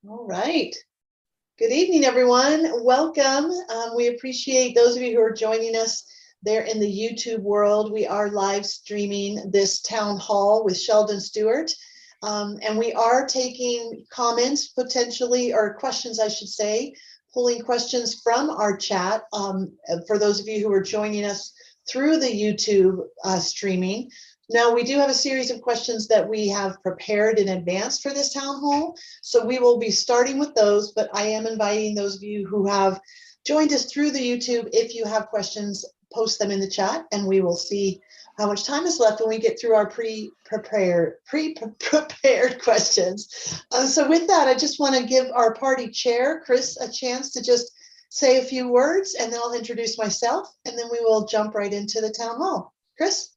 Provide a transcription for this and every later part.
All right. Good evening, everyone. Welcome. We appreciate those of you who are joining us there in the YouTube world. We are live streaming this town hall with Sheldon Stewart. And we are taking comments potentially, or questions, I should say, pulling questions from our chat for those of you who are joining us through the YouTube streaming. Now, we do have a series of questions that we have prepared in advance for this town hall. So we will be starting with those, but I am inviting those of you who have joined us through the YouTube, if you have questions, post them in the chat and we will see how much time is left when we get through our pre-prepared questions. So with that, I just want to give our party chair, Chris, a chance to just say a few words, and then I'll introduce myself, and then we will jump right into the town hall. Chris?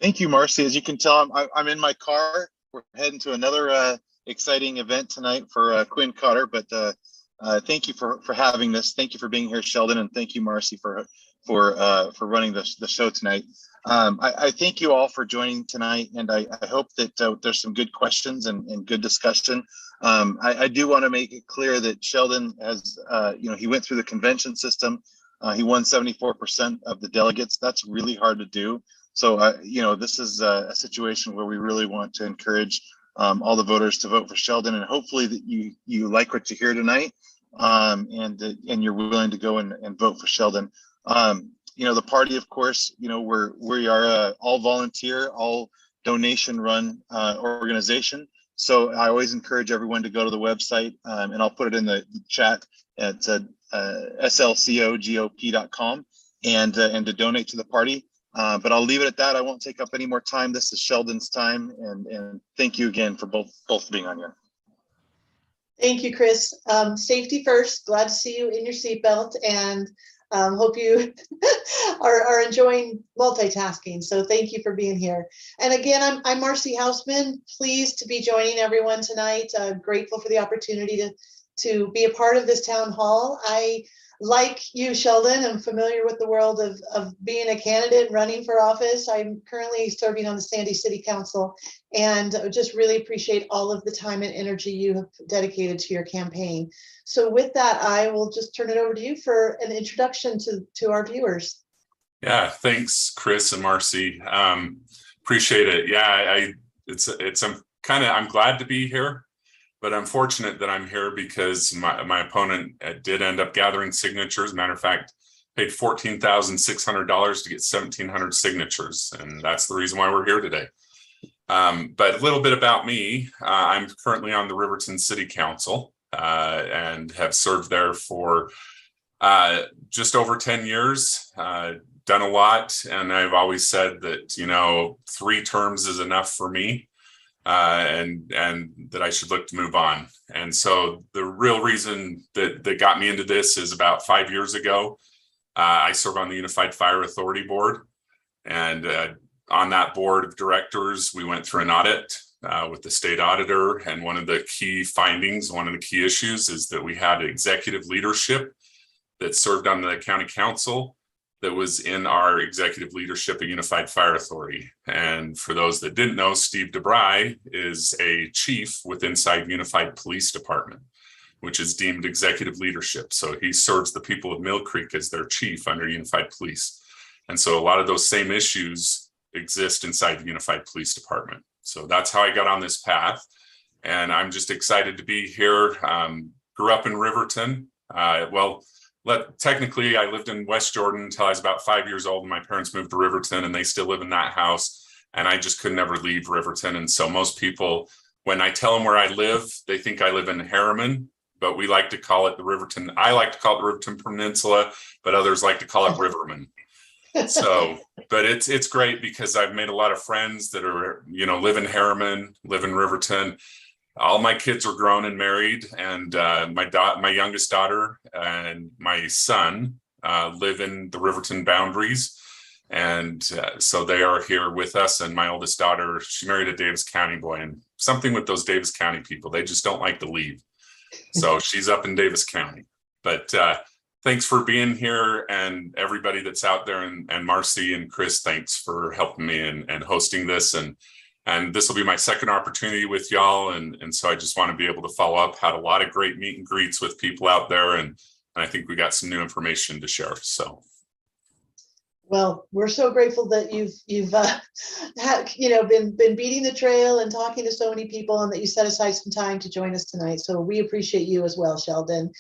Thank you, Marcy. As you can tell, I'm in my car. We're heading to another exciting event tonight for Quinn Cotter, but thank you for having this. Thank you for being here, Sheldon, and thank you, Marcy, for running the show tonight. I thank you all for joining tonight, and I hope that there's some good questions and good discussion. I do want to make it clear that Sheldon has, he went through the convention system. He won 74% of the delegates. That's really hard to do. So, this is a situation where we really want to encourage all the voters to vote for Sheldon, and hopefully that you like what you hear tonight, and you're willing to go and vote for Sheldon. The party, of course, we are all volunteer, all donation run organization. So I always encourage everyone to go to the website, and I'll put it in the chat at slcogop.com and to donate to the party. But I'll leave it at that. I won't take up any more time. This is Sheldon's time, and thank you again for both being on here. Thank you, Chris. Safety first. Glad to see you in your seatbelt, and hope you are enjoying multitasking. So thank you for being here. And again, I'm Marcy Hausman. Pleased to be joining everyone tonight. Grateful for the opportunity to be a part of this town hall. Like you, Sheldon, I'm familiar with the world of being a candidate running for office. I'm currently serving on the Sandy City Council, and just really appreciate all of the time and energy you have dedicated to your campaign. So with that, I will just turn it over to you for an introduction to our viewers. Yeah, thanks, Chris and Marcy. Appreciate it. Yeah, I'm glad to be here. But I'm fortunate that I'm here because my opponent did end up gathering signatures. Matter of fact, paid $14,600 to get 1,700 signatures. And that's the reason why we're here today. But a little bit about me. I'm currently on the Riverton City Council and have served there for just over 10 years, done a lot. And I've always said that, 3 terms is enough for me. And that I should look to move on. And so the real reason that got me into this is about 5 years ago, I serve on the Unified Fire Authority Board. And on that board of directors, we went through an audit with the state auditor. And one of the key findings, one of the key issues is that we had executive leadership that served on the county council that was in our executive leadership at Unified Fire Authority. And for those that didn't know, Steve DeBry is a chief with inside Unified Police Department, which is deemed executive leadership. So he serves the people of Mill Creek as their chief under Unified Police. And so a lot of those same issues exist inside the Unified Police Department. So that's how I got on this path. And I'm just excited to be here. Grew up in Riverton. Technically, I lived in West Jordan until I was about 5 years old, and my parents moved to Riverton, and they still live in that house. And I just could never leave Riverton. And so most people, when I tell them where I live, they think I live in Harriman, but we like to call it the Riverton. I like to call it the Riverton Peninsula, but others like to call it Riverman. So, but it's great because I've made a lot of friends that are, live in Harriman, live in Riverton. All my kids are grown and married, and my youngest daughter and my son live in the Riverton boundaries. And so they are here with us. And my oldest daughter, she married a Davis County boy, and something with those Davis County people, they just don't like to leave. So she's up in Davis County. But thanks for being here, and everybody that's out there, and Marcy and Chris, thanks for helping me and hosting this. And And this will be my second opportunity with y'all. And so I just want to be able to follow up. Had a lot of great meet and greets with people out there. And I think we got some new information to share. So. Well, we're so grateful that you've been beating the trail and talking to so many people, and that you set aside some time to join us tonight. So we appreciate you as well, Sheldon.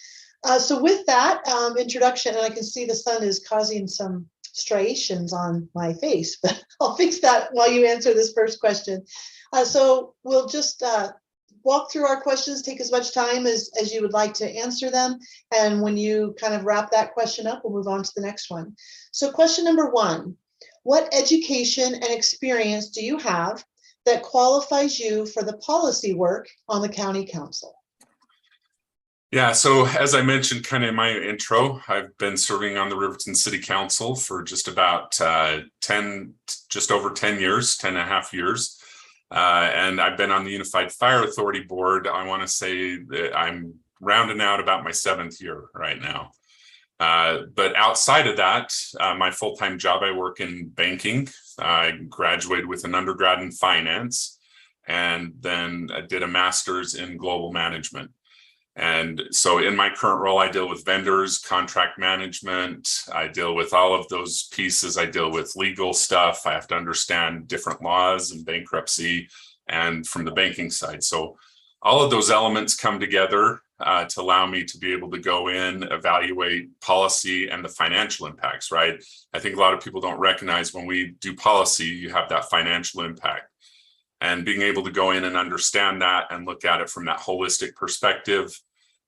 So with that introduction, and I can see the sun is causing some striations on my face, but I'll fix that while you answer this first question. So we'll just walk through our questions, take as much time as you would like to answer them. And when you kind of wrap that question up, we'll move on to the next one. So question number 1, what education and experience do you have that qualifies you for the policy work on the county council? Yeah, so as I mentioned kind of in my intro, I've been serving on the Riverton City Council for just about just over 10 years, 10 and a half years. And I've been on the Unified Fire Authority Board. I want to say that I'm rounding out about my 7th year right now. But outside of that, my full-time job, I work in banking. I graduated with an undergrad in finance, and then I did a master's in global management. And so in my current role, I deal with vendors, contract management. I deal with all of those pieces. I deal with legal stuff. I have to understand different laws and bankruptcy and from the banking side. So all of those elements come together to allow me to be able to go in, evaluate policy and the financial impacts, right? I think a lot of people don't recognize when we do policy, you have that financial impact. And being able to go in and understand that and look at it from that holistic perspective,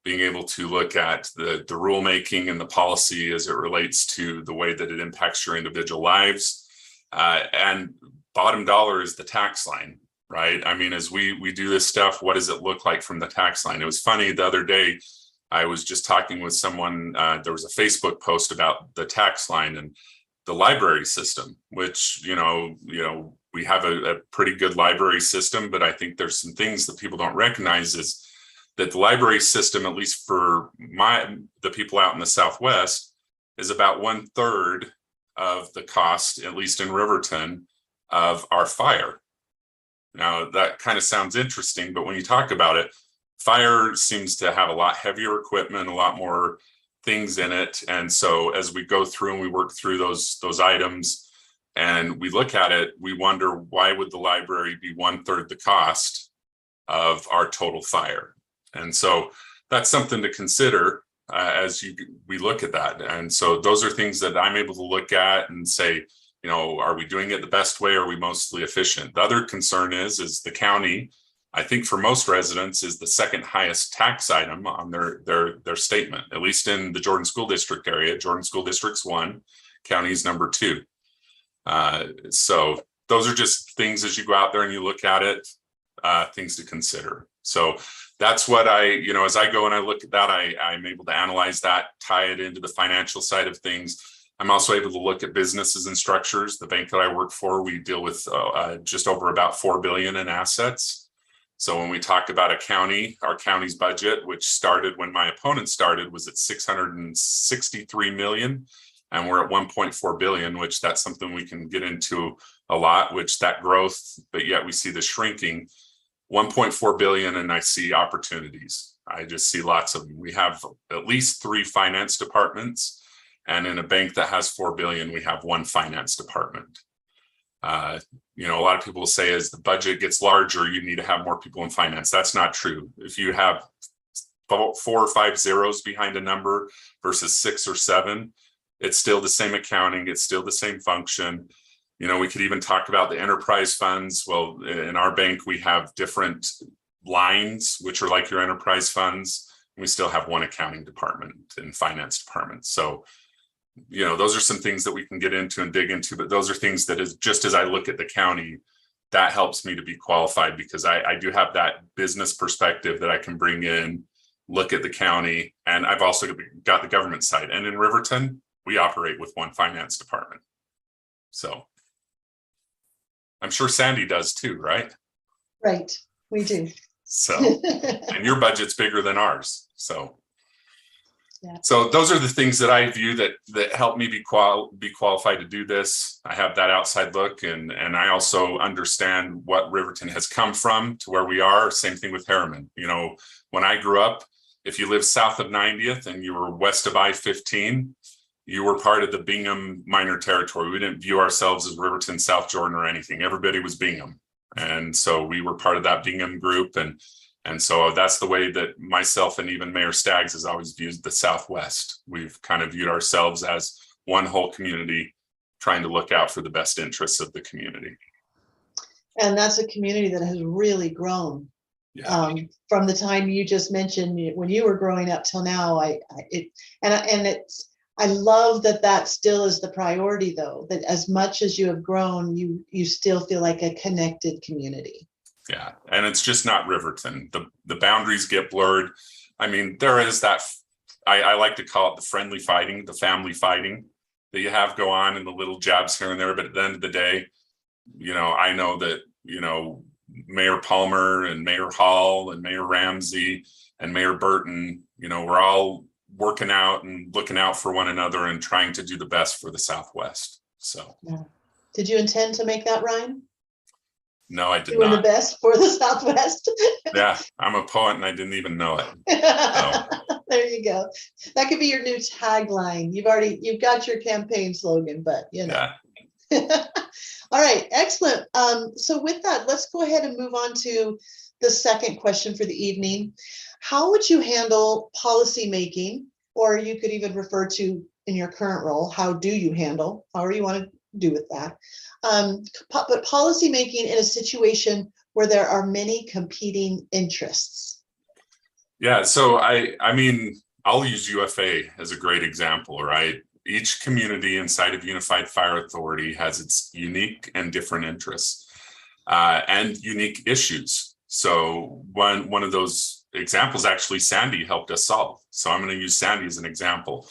being able to look at the rulemaking and the policy as it relates to the way that it impacts your individual lives. And bottom dollar is the tax line, right? I mean, as we do this stuff, what does it look like from the tax line? It was funny the other day, I was just talking with someone, there was a Facebook post about the tax line and the library system, which, we have a pretty good library system, but I think there's some things that people don't recognize is that the library system, at least for the people out in the Southwest, is about 1/3 of the cost, at least in Riverton, of our fire. Now, that kind of sounds interesting, but when you talk about it, fire seems to have a lot heavier equipment, a lot more things in it. And so as we go through and we work through those items, and we look at it, we wonder, why would the library be 1/3 the cost of our total fire? And so that's something to consider we look at that. And so those are things that I'm able to look at and say, are we doing it the best way? Are we mostly efficient? The other concern is the county, I think for most residents, is the second highest tax item on their statement, at least in the Jordan School District area. Jordan School District's 1, county's number 2. So those are just things as you go out there and you look at it, things to consider. So that's what as I go and I look at that, I'm able to analyze that, tie it into the financial side of things. I'm also able to look at businesses and structures. The bank that I work for, we deal with just over about $4 billion in assets. So when we talk about a county, our county's budget, which started when my opponent started, was at $663 million. And we're at 1.4 billion, which that's something we can get into a lot, which that growth, but yet we see the shrinking 1.4 billion. And I see opportunities. I just see lots of them. We have at least 3 finance departments. And in a bank that has 4 billion, we have 1 finance department. A lot of people say as the budget gets larger, you need to have more people in finance. That's not true. If you have 4 or 5 zeros behind a number versus 6 or 7, it's still the same accounting. It's still the same function. We could even talk about the enterprise funds. Well, in our bank, we have different lines, which are like your enterprise funds. We still have 1 accounting department and finance department. So, those are some things that we can get into and dig into, but those are things that is just as I look at the county, that helps me to be qualified because I do have that business perspective that I can bring in, look at the county, and I've also got the government side. And in Riverton, we operate with 1 finance department. So I'm sure Sandy does too, right? Right, we do. So, and your budget's bigger than ours. So Yeah. So those are the things that I view that help me be qualified to do this. I have that outside look, and I also understand what Riverton has come from to where we are. Same thing with Harriman. You know, when I grew up, if you lived south of 90th and you were west of I-15, you were part of the Bingham minor territory. We didn't view ourselves as Riverton, South Jordan, or anything. Everybody was Bingham. And so we were part of that Bingham group. And so that's the way that myself and even Mayor Staggs has always viewed the Southwest. We've kind of viewed ourselves as one whole community, trying to look out for the best interests of the community. And that's a community that has really grown. Yeah. From the time you just mentioned when you were growing up till now. I love that still is the priority, though, that as much as you have grown, you still feel like a connected community. Yeah, and it's just not Riverton. The boundaries get blurred. I mean, there is that, I like to call it the friendly fighting, the family fighting that you have go on, and the little jabs here and there. But at the end of the day, you know, I know that, you know, Mayor Palmer and Mayor Hall and Mayor Ramsey and Mayor Burton, you know, we're all working out and looking out for one another and trying to do the best for the Southwest. So, yeah. Did you intend to make that rhyme? No, I did Doing not. the best for the Southwest. Yeah, I'm a poet and I didn't even know it. There you go. That could be your new tagline. You've got your campaign slogan, but you know. Yeah. All right, excellent. So with that, let's go ahead and move on to the second question for the evening. How would you handle policy making, or you could even refer to in your current role, how do you handle, however you want to do with that, but policy making in a situation where there are many competing interests? Yeah, so I mean, I'll use UFA as a great example, right? Each community inside of Unified Fire Authority has its unique and different interests and unique issues. So one of those examples, actually, Sandy helped us solve. So I'm going to use Sandy as an example.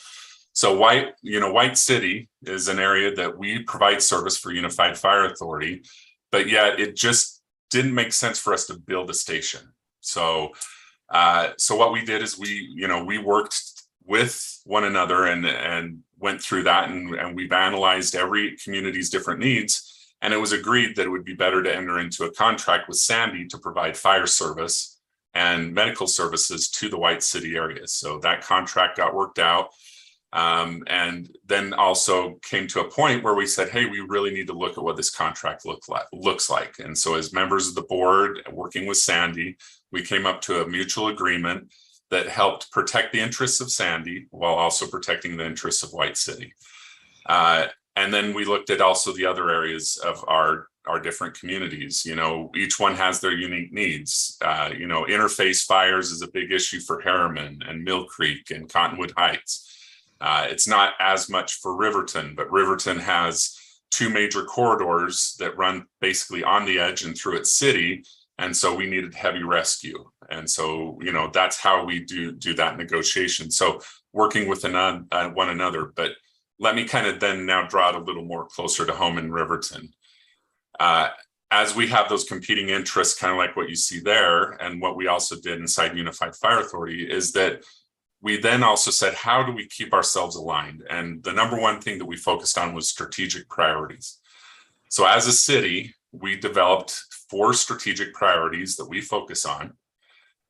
So White City is an area that we provide service for Unified Fire Authority, but yet it just didn't make sense for us to build a station. So what we did is we worked with one another and went through that, and we've analyzed every community's different needs. And it was agreed that it would be better to enter into a contract with Sandy to provide fire service and medical services to the White City area. So that contract got worked out. And then also came to a point where we said, hey, we really need to look at what this contract looks like. And so as members of the board working with Sandy, we came up to a mutual agreement that helped protect the interests of Sandy while also protecting the interests of White City. And then we looked at also the other areas of our different communities. You know, each one has their unique needs. Interface fires is a big issue for Harriman and Mill Creek and Cottonwood Heights. It's not as much for Riverton, but Riverton has two major corridors that run basically on the edge and through its city. And so we needed heavy rescue. And so, that's how we do that negotiation. So working with one another, but let me kind of then now draw it a little more closer to home in Riverton. As we have those competing interests, kind of like what you see there, and what we also did inside Unified Fire Authority is that we then also said, how do we keep ourselves aligned? And the number one thing that we focused on was strategic priorities. So as a city, we developed 4 strategic priorities that we focus on.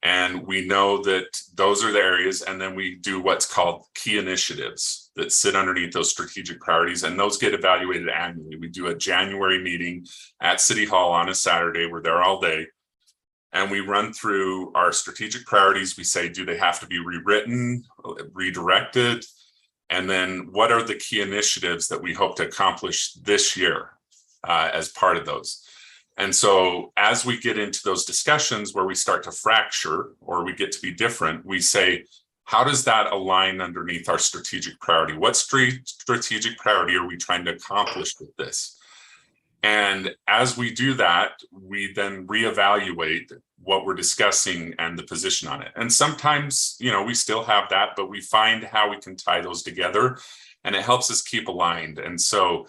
And we know that those are the areas, and then we do what's called key initiatives that sit underneath those strategic priorities, and those get evaluated annually. We do a January meeting at City Hall on a Saturday. We're there all day, and we run through our strategic priorities. We say, do they have to be rewritten, redirected? And then what are the key initiatives that we hope to accomplish this year as part of those? And so as we get into those discussions where we start to fracture or we get to be different, we say, how does that align underneath our strategic priority? What strategic priority are we trying to accomplish with this? And as we do that, we then reevaluate what we're discussing and the position on it. And sometimes, we still have that, but we find how we can tie those together, and it helps us keep aligned. And so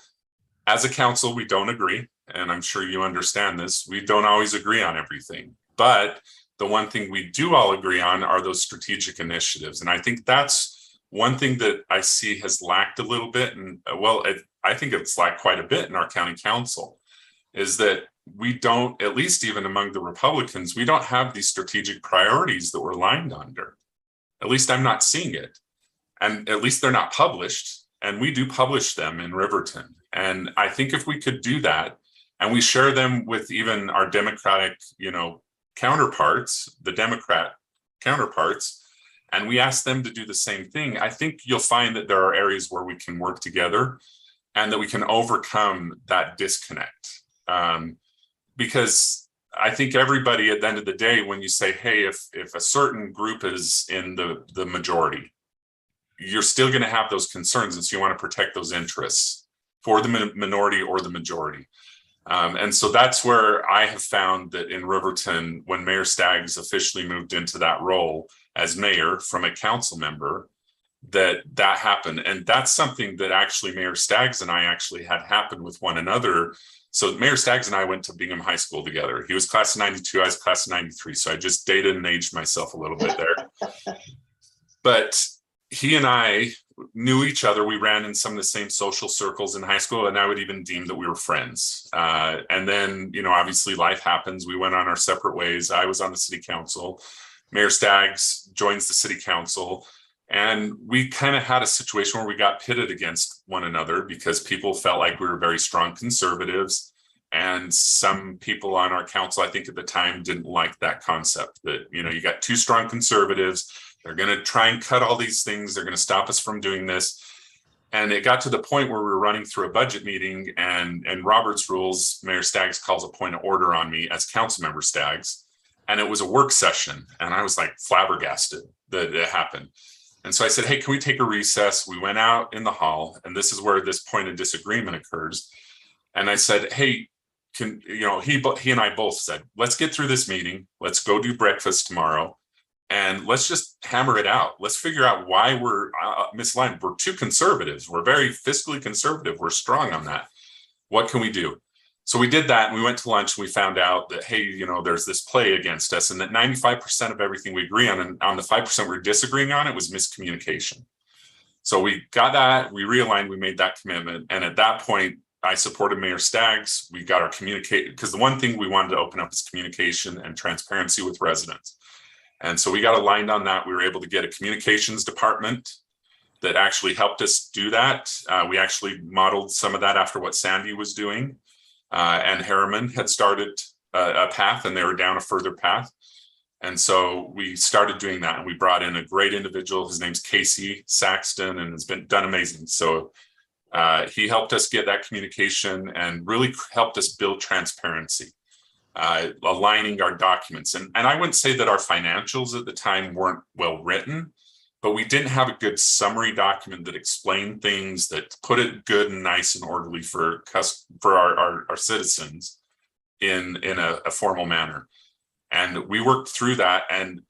as a council, we don't agree. And I'm sure you understand this. We don't always agree on everything. But the one thing we do all agree on are those strategic initiatives. And I think that's one thing that I see has lacked a little bit, and I think it's lacked quite a bit in our county council, is that we don't, at least even among the Republicans, we don't have these strategic priorities that we're aligned under. At least I'm not seeing it. And at least they're not published. And we do publish them in Riverton. And I think if we could do that, and we share them with even our Democratic, counterparts, the Democrat counterparts, and we ask them to do the same thing, I think you'll find that there are areas where we can work together and that we can overcome that disconnect. Because I think everybody at the end of the day, when you say, hey, if a certain group is in the majority, you're still going to have those concerns. And so you want to protect those interests for the minority or the majority. And so that's where I have found that in Riverton, when Mayor Staggs officially moved into that role as mayor from a council member, that happened. And that's something that actually Mayor Staggs and I actually had happen with one another. So Mayor Staggs and I went to Bingham High School together. He was class of 92, I was class of 93. So I just dated and aged myself a little bit there. But he and I knew each other. We ran in some of the same social circles in high school, and I would even deem that we were friends. And then, obviously life happens. We went on our separate ways. I was on the city council. Mayor Staggs joins the city council. And we kind of had a situation where we got pitted against one another because people felt like we were very strong conservatives. And some people on our council, I think at the time, didn't like that concept that, you got two strong conservatives. They're going to try and cut all these things. They're going to stop us from doing this. And it got to the point where we were running through a budget meeting, and Robert's rules, Mayor Staggs calls a point of order on me as council member Staggs. And it was a work session. And I was like flabbergasted that it happened. And so I said, hey, can we take a recess? We went out in the hall, and this is where this point of disagreement occurs. And I said, hey, he and I both said, let's get through this meeting. Let's go do breakfast tomorrow. And let's just hammer it out. Let's figure out why we're misaligned. We're too conservatives. We're very fiscally conservative. We're strong on that. What can we do? So we did that, and we went to lunch, and we found out that, hey, there's this play against us, and that 95% of everything we agree on, and on the 5% we're disagreeing on, it was miscommunication. So we got that, we realigned, we made that commitment. And at that point, I supported Mayor Staggs. We got our communicate, because the one thing we wanted to open up is communication and transparency with residents. And so we got aligned on that. We were able to get a communications department that actually helped us do that. We actually modeled some of that after what Sandy was doing. And Harriman had started a path, and they were down a further path. And so we started doing that, and we brought in a great individual. His name's Casey Saxton, and has been done amazing. So he helped us get that communication and really helped us build transparency. Aligning our documents. And I wouldn't say that our financials at the time weren't well written, but we didn't have a good summary document that explained things, that put it good and nice and orderly for our citizens in a formal manner. And we worked through that, and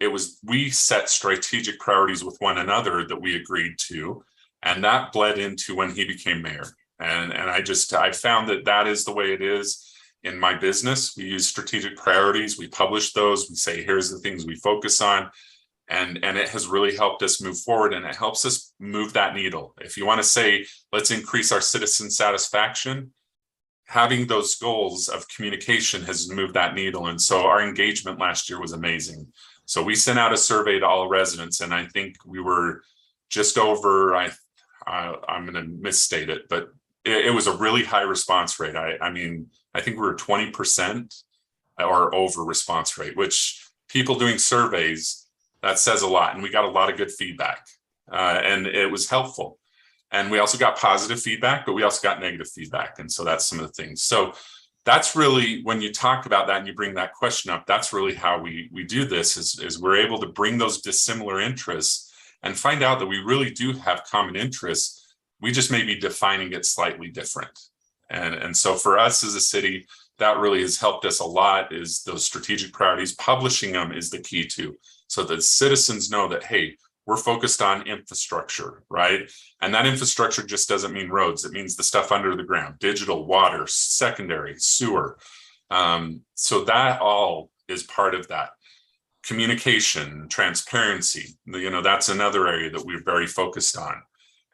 we set strategic priorities with one another that we agreed to, and that bled into when he became mayor. And I found that is the way it is. In my business, we use strategic priorities. We publish those. We say, here's the things we focus on. And it has really helped us move forward, and it helps us move that needle. If you want to say, let's increase our citizen satisfaction, having those goals of communication has moved that needle. And so our engagement last year was amazing. So we sent out a survey to all residents, and I think we were just over, I'm going to misstate it, but it was a really high response rate. I think we were 20% or over response rate, which people doing surveys, that says a lot. And we got a lot of good feedback, and it was helpful. And we also got positive feedback, but we also got negative feedback. And so that's some of the things. So that's really, when you talk about that and you bring that question up, that's really how we do this is we're able to bring those dissimilar interests and find out that we really do have common interests. We just may be defining it slightly different. And so for us as a city, that really has helped us a lot, is those strategic priorities. Publishing them is the key too, so that citizens know that, hey, we're focused on infrastructure, right? And that infrastructure just doesn't mean roads. It means the stuff under the ground, digital, water, secondary, sewer. So that all is part of that. Communication, transparency, that's another area that we're very focused on.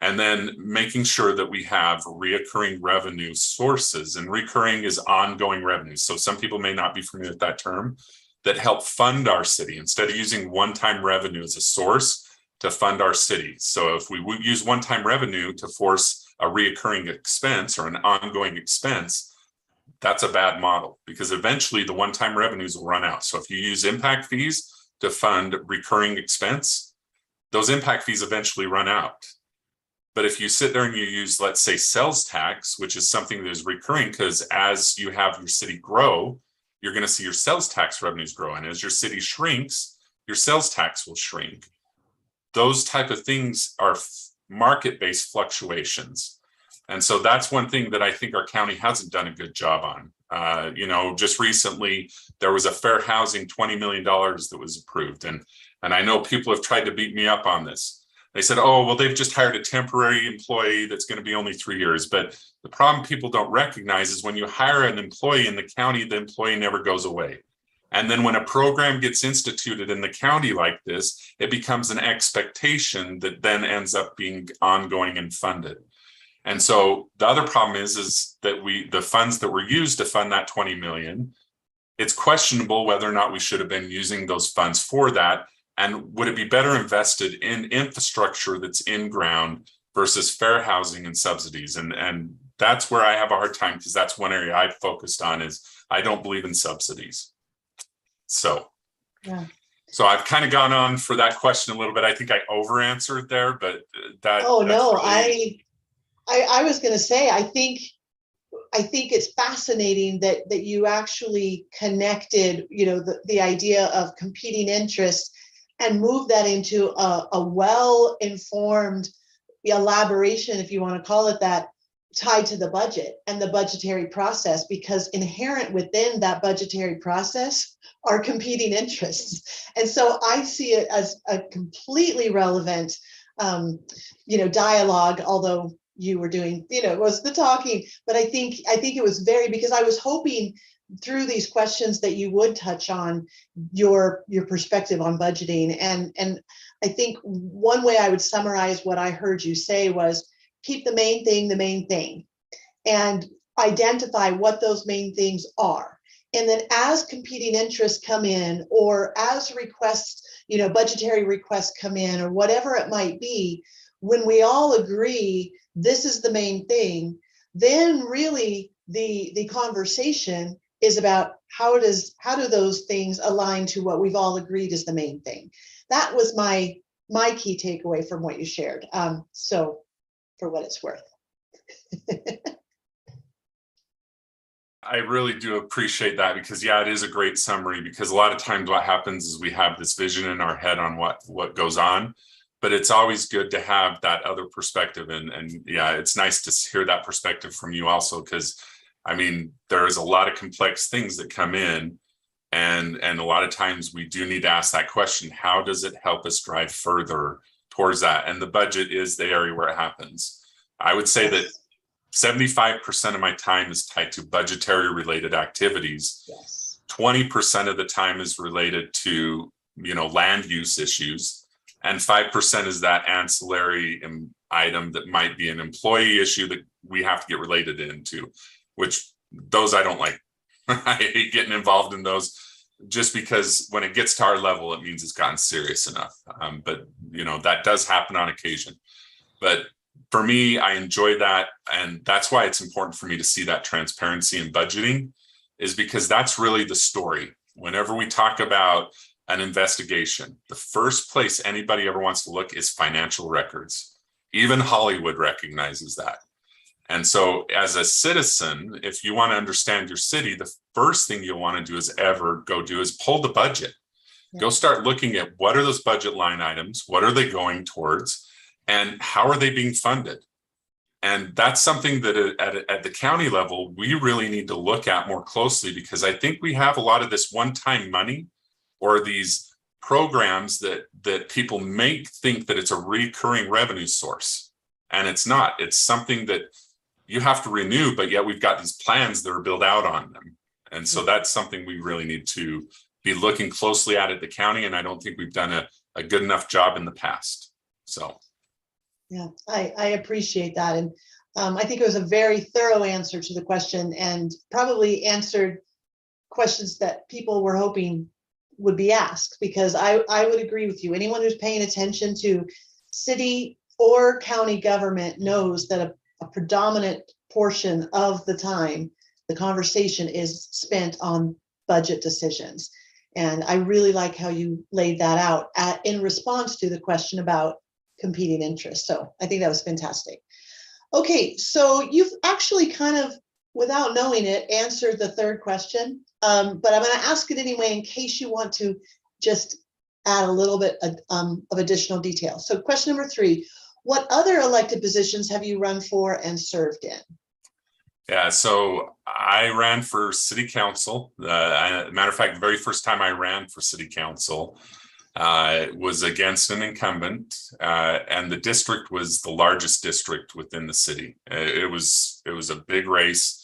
And then making sure that we have reoccurring revenue sources, and recurring is ongoing revenue. So some people may not be familiar with that term, that help fund our city instead of using one-time revenue as a source to fund our city. So if we use one-time revenue to force a reoccurring expense or an ongoing expense, that's a bad model, because eventually the one-time revenues will run out. So if you use impact fees to fund recurring expense, those impact fees eventually run out. But if you sit there and you use, let's say, sales tax, which is something that is recurring, because as you have your city grow, you're going to see your sales tax revenues grow. And as your city shrinks, your sales tax will shrink. Those type of things are market-based fluctuations. And so that's one thing that I think our county hasn't done a good job on. Just recently, there was a fair housing $20 million that was approved. And I know people have tried to beat me up on this. They said, oh, well, they've just hired a temporary employee that's going to be only 3 years. But the problem people don't recognize is when you hire an employee in the county, the employee never goes away. And then when a program gets instituted in the county like this, it becomes an expectation that then ends up being ongoing and funded. And so the other problem is that the funds that were used to fund that 20 million, it's questionable whether or not we should have been using those funds for that. And would it be better invested in infrastructure that's in ground versus fair housing and subsidies? And that's where I have a hard time, because that's one area I've focused on, is I don't believe in subsidies. So, yeah. So I've kind of gone on for that question a little bit. I think I over answered there, but that. Oh, no, really... I was going to say, I think it's fascinating that you actually connected, the idea of competing interests and move that into a well-informed elaboration, if you want to call it that, tied to the budget and the budgetary process, because inherent within that budgetary process are competing interests. And so I see it as a completely relevant, dialogue, although you were doing, was the talking, but I think it was because I was hoping through these questions that you would touch on your perspective on budgeting. And I think one way I would summarize what I heard you say was keep the main thing, and identify what those main things are. And then as competing interests come in, or as requests, budgetary requests come in, or whatever it might be, when we all agree this is the main thing, then really the conversation is about how do those things align to what we've all agreed is the main thing. That was my key takeaway from what you shared. So for what it's worth. I really do appreciate that, because it is a great summary, because a lot of times what happens is we have this vision in our head on what goes on, but it's always good to have that other perspective. And it's nice to hear that perspective from you also, because there's a lot of complex things that come in, and a lot of times we do need to ask that question: how does it help us drive further towards that? And the budget is the area where it happens. I would say that 75% of my time is tied to budgetary related activities. Yes. 20% of the time is related to, land use issues. And 5% is that ancillary item that might be an employee issue that we have to get related into, which those I don't like. I hate getting involved in those, just because when it gets to our level, it means it's gotten serious enough. But that does happen on occasion. But for me, I enjoy that. And that's why it's important for me to see that transparency in budgeting, is because that's really the story. Whenever we talk about an investigation, the first place anybody ever wants to look is financial records. Even Hollywood recognizes that. And so as a citizen, if you want to understand your city, the first thing you'll want to do is pull the budget. Yeah. Go start looking at what are those budget line items, what are they going towards, and how are they being funded? And that's something that at the county level, we really need to look at more closely, because I think we have a lot of this one-time money, or these programs that people think that it's a recurring revenue source. And it's not. It's something that you have to renew, but yet we've got these plans that are built out on them. And so that's something we really need to be looking closely at the county, and I don't think we've done a good enough job in the past. So. Yeah, I appreciate that. And I think it was a very thorough answer to the question, and probably answered questions that people were hoping would be asked, because I would agree with you. Anyone who's paying attention to city or county government knows that a predominant portion of the time, the conversation is spent on budget decisions. And I really like how you laid that out in response to the question about competing interests. So I think that was fantastic. Okay, so you've actually kind of, without knowing it, answered the third question, but I'm going to ask it anyway in case you want to just add a little bit of additional detail. So question number 3, what other elected positions have you run for and served in? Yeah, so I ran for city council. Matter of fact, the very first time I ran for city council was against an incumbent, and the district was the largest district within the city. It was a big race.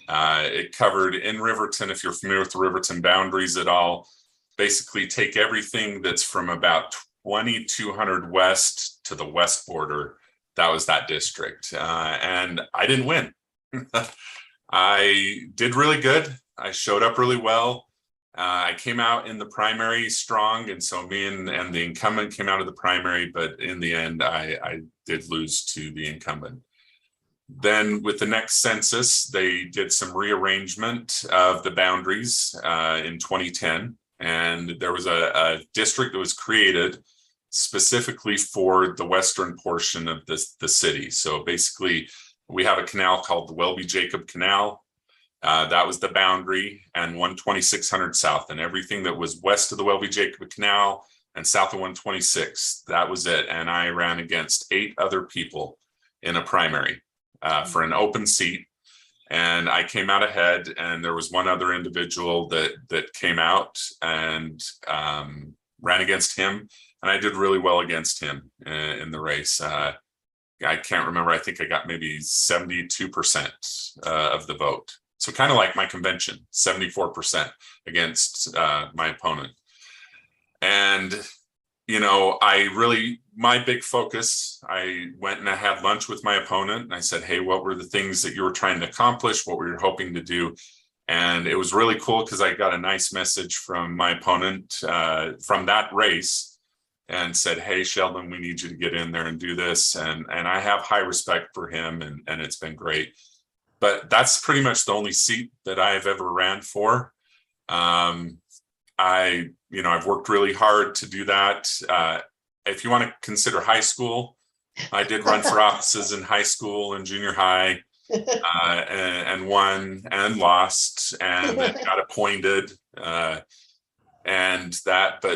It covered in Riverton, if you're familiar with the Riverton boundaries at all, basically take everything that's from about 2200 west to the west border. That was that district, and I didn't win. I did really good. I showed up really well. I came out in the primary strong, and so me and the incumbent came out of the primary, but in the end, I did lose to the incumbent. Then with the next census, they did some rearrangement of the boundaries in 2010, and there was a district that was created specifically for the western portion of the city. So basically, we have a canal called the Welby-Jacob Canal. That was the boundary, and 12600 South, and everything that was west of the Welby-Jacob Canal and south of 126, that was it. And I ran against 8 other people in a primary for an open seat, and I came out ahead, and there was one other individual that came out and ran against him, and I did really well against him in the race. I can't remember, I think I got maybe 72% of the vote. So kind of like my convention, 74% against my opponent. And, you know, my big focus, I went and I had lunch with my opponent, and I said, hey, what were the things that you were trying to accomplish? What were you hoping to do? And it was really cool because I got a nice message from my opponent from that race, and said, hey, Sheldon, we need you to get in there and do this. And I have high respect for him, and it's been great. But that's pretty much the only seat that I've ever ran for. I've worked really hard to do that. If you want to consider high school, I did run for offices in high school and junior high, and won and lost, and then got appointed. But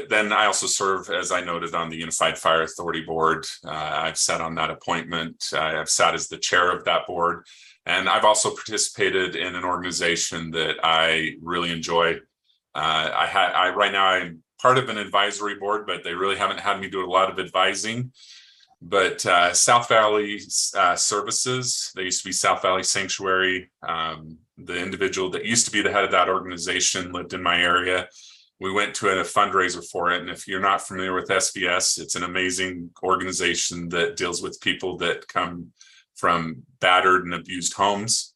then I also serve, as I noted, on the Unified Fire Authority Board. I've sat on that appointment. I've sat as the chair of that board. And I've also participated in an organization that I really enjoy. Right now I'm part of an advisory board, but they really haven't had me do a lot of advising. But South Valley Services, they used to be South Valley Sanctuary. The individual that used to be the head of that organization lived in my area. We went to a fundraiser for it. And if you're not familiar with SVS, it's an amazing organization that deals with people that come from battered and abused homes.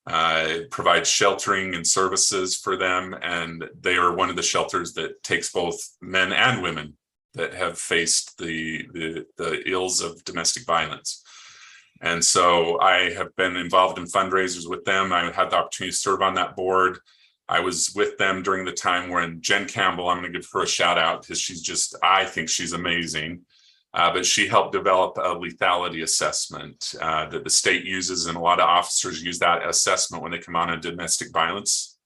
It provides sheltering and services for them. And they are one of the shelters that takes both men and women that have faced the ills of domestic violence. And so I have been involved in fundraisers with them. I had the opportunity to serve on that board. I was with them during the time when Jen Campbell, I'm going to give her a shout out because I think she's amazing. But she helped develop a lethality assessment that the state uses, and a lot of officers use that assessment when they come on a domestic violence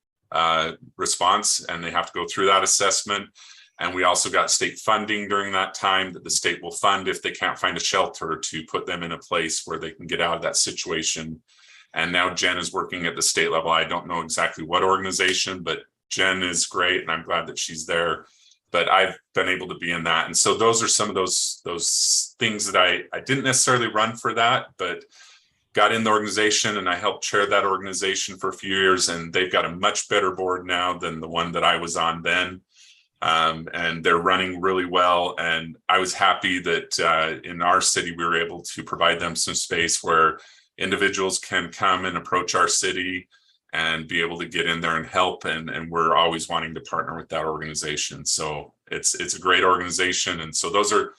response, and they have to go through that assessment. And we also got state funding during that time that the state will fund if they can't find a shelter to put them in a place where they can get out of that situation. And now Jen is working at the state level. I don't know exactly what organization, but Jen is great, and I'm glad that she's there. But I've been able to be in that. And so those are some of those things that I didn't necessarily run for that, but got in the organization, and I helped chair that organization for a few years. And they've got a much better board now than the one that I was on then. and they're running really well. And I was happy that in our city, we were able to provide them some space where individuals can come and approach our city and be able to get in there and help. And we're always wanting to partner with that organization. So it's a great organization. And so those are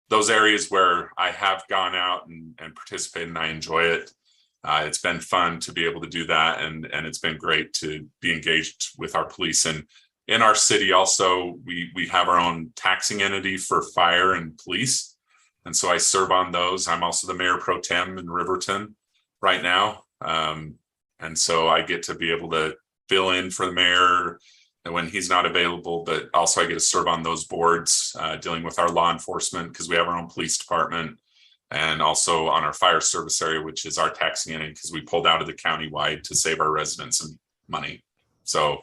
those areas where I have gone out and participated, and I enjoy it. It's been fun to be able to do that. And it's been great to be engaged with our police. And in our city also, we have our own taxing entity for fire and police. And so I serve on those. I'm also the mayor pro tem in Riverton right now. And so I get to be able to fill in for the mayor when he's not available, but also I get to serve on those boards dealing with our law enforcement because we have our own police department, and also on our fire service area, which is our taxing entity because we pulled out of the county-wide to save our residents some money. So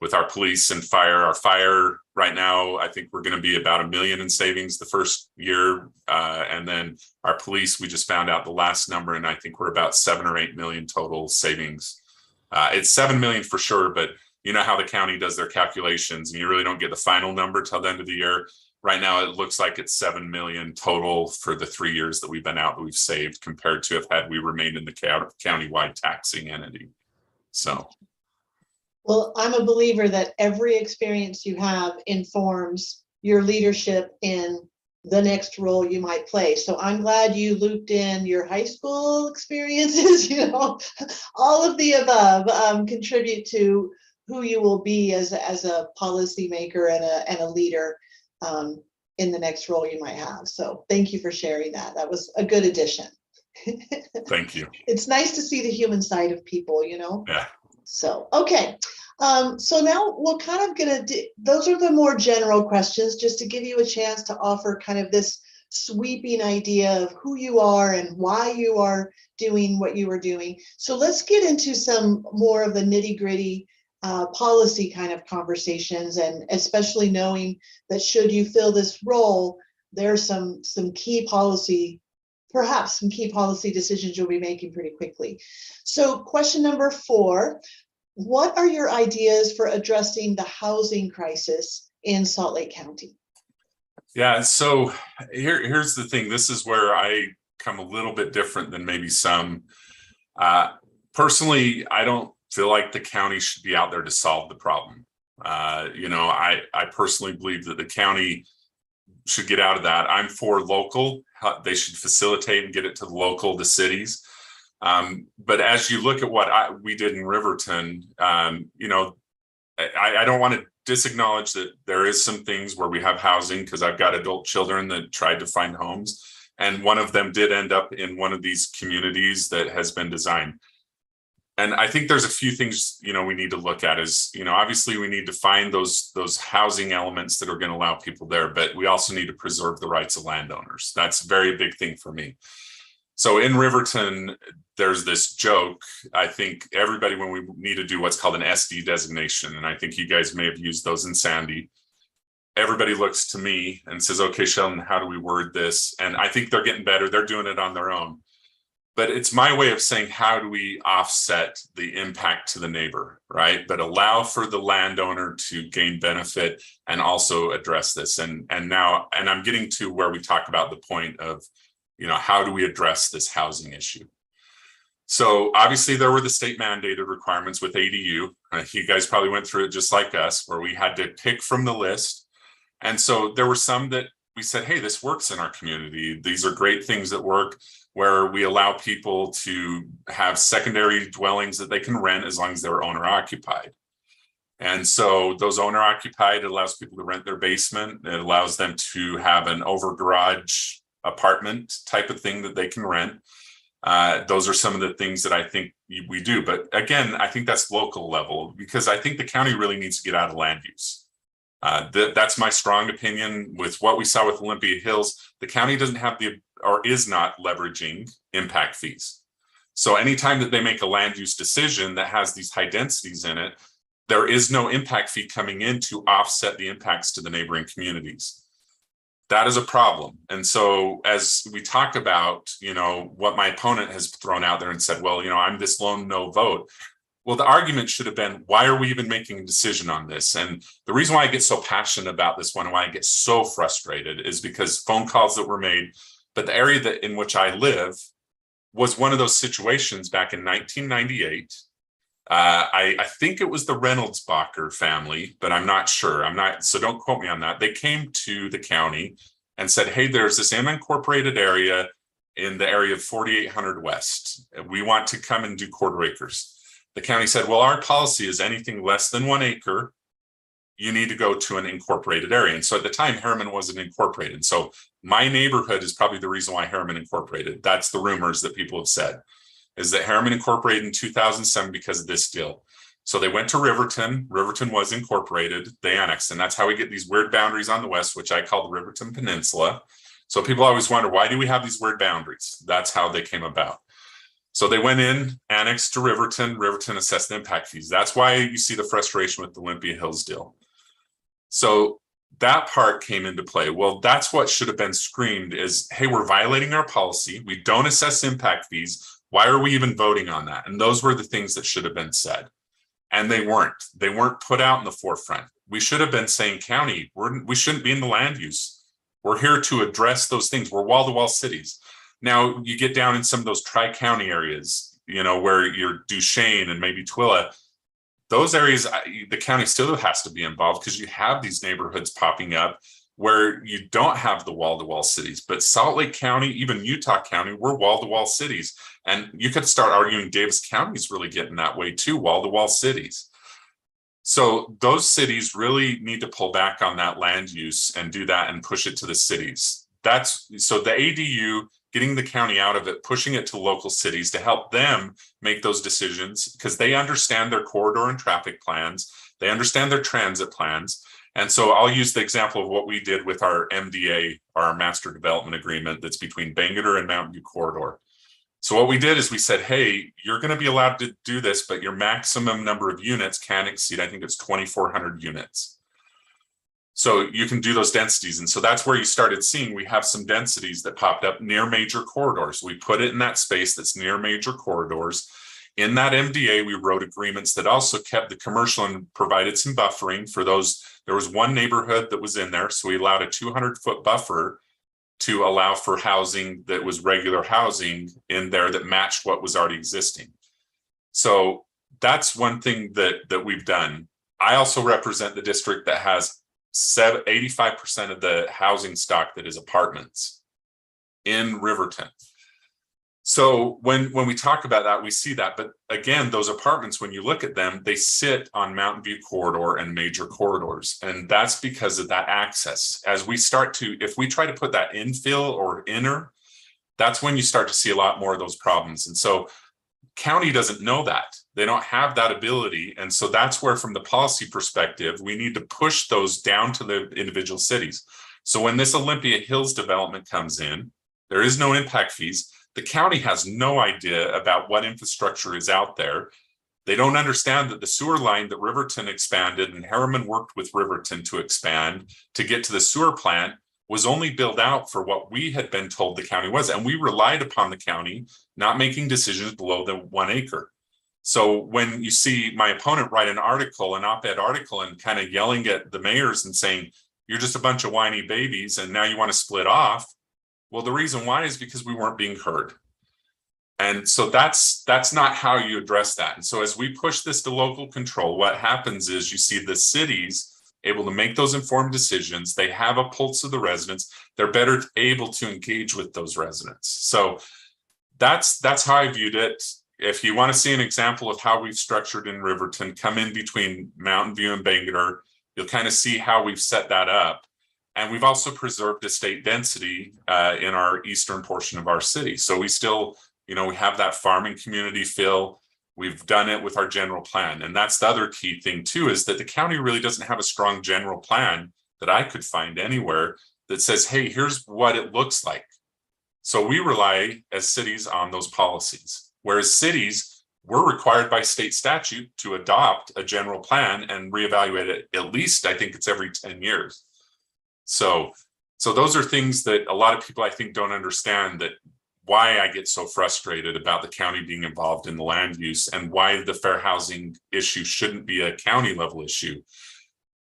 with our police and fire, our fire right now, I think we're going to be about $1 million in savings the first year. And then our police, we just found out the last number, and I think we're about 7 or 8 million total savings. It's 7 million for sure, but you know how the county does their calculations and you really don't get the final number till the end of the year. Right now, it looks like it's 7 million total for the 3 years that we've been out that we've saved compared to if had we remained in the county-wide taxing entity. So. Well, I'm a believer that every experience you have informs your leadership in the next role you might play. So I'm glad you looped in your high school experiences, all of the above contribute to who you will be as a policymaker and a leader in the next role you might have. So thank you for sharing that. That was a good addition. Thank you. It's nice to see the human side of people, Yeah. So, okay. So now we're kind of going to those are the more general questions, just to give you a chance to offer kind of this sweeping idea of who you are and why you are doing what you are doing. So let's get into some more of the nitty gritty policy kind of conversations, and especially knowing that should you fill this role, there's some key policy, perhaps some key policy decisions you'll be making pretty quickly. So question number 4, what are your ideas for addressing the housing crisis in Salt Lake County? Yeah, so here's the thing. This is where I come a little bit different than maybe some. Personally, I don't feel like the county should be out there to solve the problem. I personally believe that the county should get out of that. I'm for local. They should facilitate and get it to the local, the cities. But as you look at what we did in Riverton, I don't want to disacknowledge that there is some things where we have housing, because I've got adult children that tried to find homes, and one of them did end up in one of these communities that has been designed. And I think there's a few things, we need to look at is, obviously we need to find those housing elements that are going to allow people there, but we also need to preserve the rights of landowners. That's a very big thing for me. So in Riverton, there's this joke. I think everybody, when we need to do what's called an SD designation, and I think you guys may have used those in Sandy, everybody looks to me and says, okay, Sheldon, how do we word this? And I think they're getting better. They're doing it on their own. But it's my way of saying, how do we offset the impact to the neighbor, right? But allow for the landowner to gain benefit and also address this. And I'm getting to where we talk about the point of, how do we address this housing issue? So obviously there were the state mandated requirements with ADU. You guys probably went through it just like us, where we had to pick from the list. And so there were some that we said, hey, this works in our community. These are great things that work, where we allow people to have secondary dwellings that they can rent as long as they're owner occupied. And so those owner occupied, it allows people to rent their basement. It allows them to have an over garage apartment type of thing that they can rent. Those are some of the things that I think we do. But again, I think that's local level, because I think the county really needs to get out of land use. That's my strong opinion. With what we saw with Olympia Hills, the county doesn't have or is not leveraging impact fees. So anytime that they make a land use decision that has these high densities in it, there is no impact fee coming in to offset the impacts to the neighboring communities. That is a problem. And so as we talk about, what my opponent has thrown out there and said, well, I'm this lone no vote. Well, the argument should have been, why are we even making a decision on this? And the reason why I get so passionate about this one and why I get so frustrated is because phone calls that were made, but the area that in which I live was one of those situations back in 1998. I think it was the Reynolds-Bacher family, but I'm not sure. So don't quote me on that. They came to the county and said, hey, there's this unincorporated area in the area of 4800 West. We want to come and do quarter acres. The county said, well, our policy is anything less than 1 acre, you need to go to an incorporated area. And so at the time, Harriman wasn't incorporated. So my neighborhood is probably the reason why Harriman incorporated. That's the rumors that people have said, is that Harriman incorporated in 2007 because of this deal. So they went to Riverton. Riverton was incorporated. They annexed, and that's how we get these weird boundaries on the west, which I call the Riverton Peninsula. So people always wonder, why do we have these weird boundaries? That's how they came about. So they went in, annexed to Riverton. Riverton assessed the impact fees. That's why you see the frustration with the Olympia Hills deal. So that part came into play. Well, that's what should have been screamed is, hey, we're violating our policy. We don't assess impact fees. Why are we even voting on that? And those were the things that should have been said. And they weren't. They weren't put out in the forefront. We should have been saying, county, we shouldn't be in the land use. We're here to address those things. We're wall-to-wall cities. Now, you get down in some of those tri-county areas, where you're Duchesne and maybe Twilla. Those areas, the county still has to be involved because you have these neighborhoods popping up where you don't have the wall-to-wall cities. But Salt Lake County, even Utah County, we're wall-to-wall cities. And you could start arguing Davis County is really getting that way too, wall-to-wall cities. So those cities really need to pull back on that land use and do that and push it to the cities. So the ADU, getting the county out of it, pushing it to local cities to help them make those decisions because they understand their corridor and traffic plans. They understand their transit plans. And so I'll use the example of what we did with our MDA, our Master Development Agreement that's between Bangor and Mountain View Corridor. So what we did is we said, hey, you're going to be allowed to do this, but your maximum number of units can't exceed, I think it's 2,400 units. So you can do those densities. And so that's where you started seeing we have some densities that popped up near major corridors. We put it in that space that's near major corridors. In that MDA, we wrote agreements that also kept the commercial and provided some buffering for those. There was one neighborhood that was in there. So we allowed a 200-foot buffer to allow for housing that was regular housing in there that matched what was already existing. So that's one thing that we've done. I also represent the district that has 85% of the housing stock that is apartments in Riverton. So when we talk about that, we see that. But again, those apartments, when you look at them, they sit on Mountain View Corridor and major corridors. And that's because of that access. As we if we try to put that infill or inner, that's when you start to see a lot more of those problems. And so county doesn't know that. They don't have that ability. And so that's where, from the policy perspective, we need to push those down to the individual cities. So when this Olympia Hills development comes in, there is no impact fees. The county has no idea about what infrastructure is out there. They don't understand that the sewer line that Riverton expanded and Harriman worked with Riverton to expand to get to the sewer plant was only built out for what we had been told the county was. And we relied upon the county not making decisions below the 1 acre. So when you see my opponent write an op-ed article and kind of yelling at the mayors and saying, you're just a bunch of whiny babies and now you want to split off. Well, the reason why is because we weren't being heard. And so that's not how you address that. And so as we push this to local control, what happens is you see the cities able to make those informed decisions. They have a pulse of the residents. They're better able to engage with those residents. So that's how I viewed it. If you want to see an example of how we've structured in Riverton, come in between Mountain View and Bangor. You'll kind of see how we've set that up. And we've also preserved estate density in our eastern portion of our city. So we still, we have that farming community feel. We've done it with our general plan. And that's the other key thing too, is that the county really doesn't have a strong general plan that I could find anywhere that says, hey, here's what it looks like. So we rely as cities on those policies, whereas cities, we're required by state statute to adopt a general plan and reevaluate it. At least I think it's every 10 years. So those are things that a lot of people I think don't understand, that why I get so frustrated about the county being involved in the land use and why the fair housing issue shouldn't be a county level issue.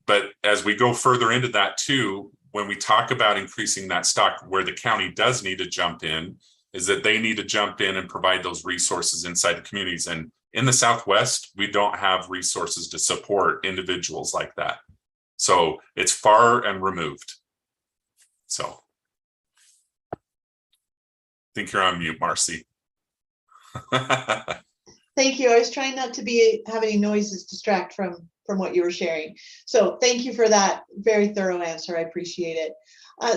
But as we go further into that too, when we talk about increasing that stock, where the county does need to jump in, is that they need to jump in and provide those resources inside the communities. And in the Southwest, we don't have resources to support individuals like that. So it's far and removed. So I think you're on mute, Marcy. Thank you. I was trying not to have any noises distract from what you were sharing. So thank you for that very thorough answer. I appreciate it.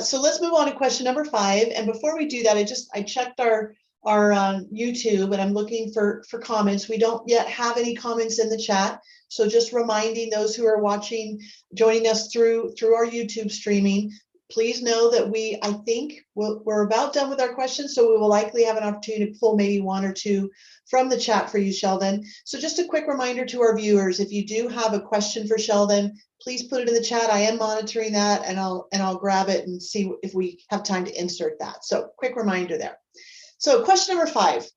So let's move on to question number 5. And before we do that, I checked our YouTube, and I'm looking for comments. We don't yet have any comments in the chat. So just reminding those who are watching, joining us through our YouTube streaming, please know that I think we're about done with our questions. So we will likely have an opportunity to pull maybe 1 or 2 from the chat for you, Sheldon. So just a quick reminder to our viewers, if you do have a question for Sheldon, please put it in the chat. I am monitoring that, and I'll grab it and see if we have time to insert that. So quick reminder there. So question number 5,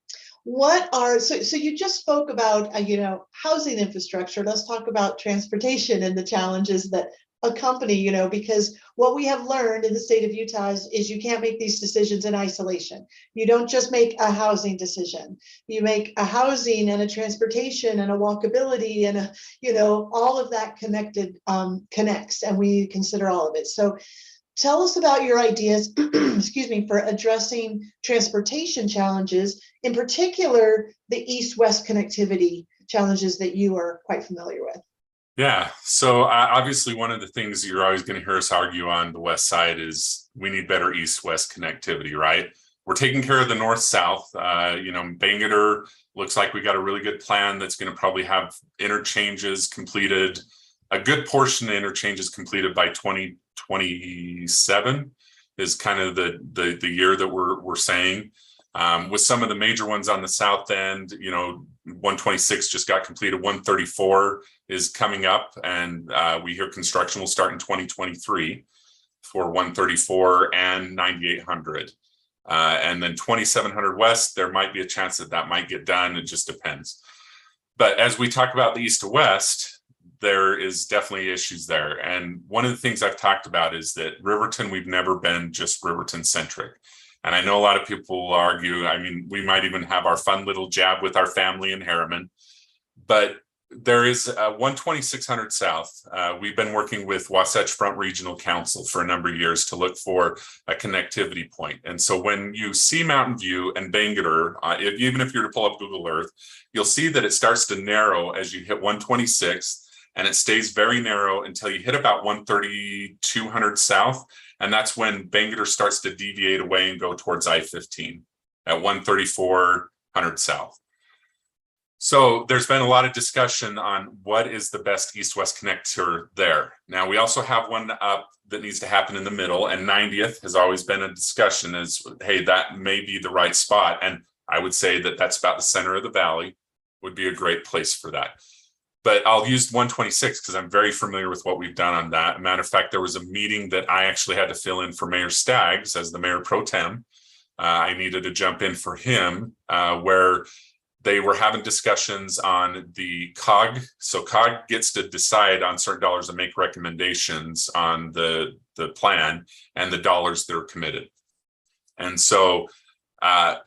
so you just spoke about, housing infrastructure. Let's talk about transportation and the challenges that accompany, because what we have learned in the state of Utah is you can't make these decisions in isolation. You don't just make a housing decision. You make a housing and a transportation and a walkability and all of that connects, and we consider all of it. So tell us about your ideas, excuse me, for addressing transportation challenges, in particular, the east-west connectivity challenges that you are quite familiar with. Yeah, so obviously one of the things that you're always going to hear us argue on the west side is we need better east-west connectivity, right? We're taking care of the north-south. Bangerter looks like we got a really good plan that's going to probably have interchanges completed, a good portion of interchanges completed by 2027 is kind of the year that we're saying. With some of the major ones on the south end, 126 just got completed, 134 is coming up, and we hear construction will start in 2023 for 134 and 9800. And then 2700 west, there might be a chance that might get done. It just depends. But as we talk about the east to west, there is definitely issues there. And one of the things I've talked about is that Riverton, we've never been just Riverton centric. And I know a lot of people will argue, we might even have our fun little jab with our family in Harriman, but there is 12600 South. We've been working with Wasatch Front Regional Council for a number of years to look for a connectivity point. And so when you see Mountain View and Bangerter, even if you were to pull up Google Earth, you'll see that it starts to narrow as you hit 126, and it stays very narrow until you hit about 13200 South. And that's when Bangerter starts to deviate away and go towards I-15 at 13400 South. So there's been a lot of discussion on what is the best east-west connector there. Now, we also have one up that needs to happen in the middle, and 90th has always been a discussion as, hey, that may be the right spot. And I would say that that's about the center of the valley, would be a great place for that. But I'll use 126 because I'm very familiar with what we've done on that. Matter of fact, there was a meeting that I actually had to fill in for Mayor Staggs as the mayor pro tem. I needed to jump in for him where they were having discussions on the COG. So COG gets to decide on certain dollars and make recommendations on the plan and the dollars that are committed. And so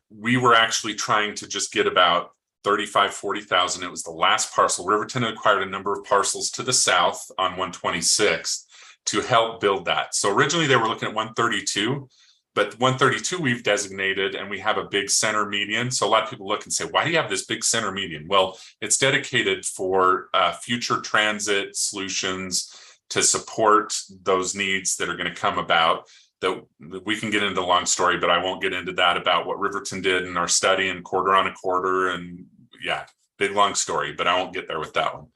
we were actually trying to just get about 40,000. It was the last parcel. Riverton acquired a number of parcels to the south on 126 to help build that. So originally they were looking at 132, but 132 we've designated, and we have a big center median. So a lot of people look and say, why do you have this big center median? Well, it's dedicated for future transit solutions to support those needs that are going to come about. That we can get into the long story, but I won't get into that about what Riverton did in our study and quarter on a quarter, and yeah, big long story, but I won't get there with that one.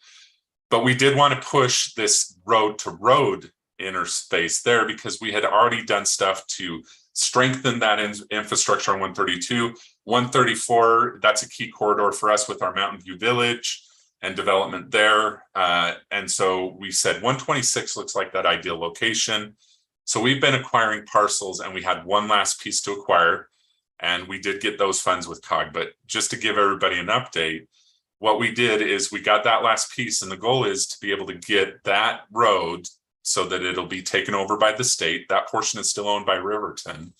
But we did want to push this road to road interspace there because we had already done stuff to strengthen that infrastructure on 132. 134, that's a key corridor for us with our Mountain View Village and development there. And so we said 126 looks like that ideal location. So we've been acquiring parcels, and we had one last piece to acquire. And we did get those funds with COG, but just to give everybody an update, what we did is we got that last piece, and the goal is to be able to get that road so that it'll be taken over by the state. That portion is still owned by Riverton.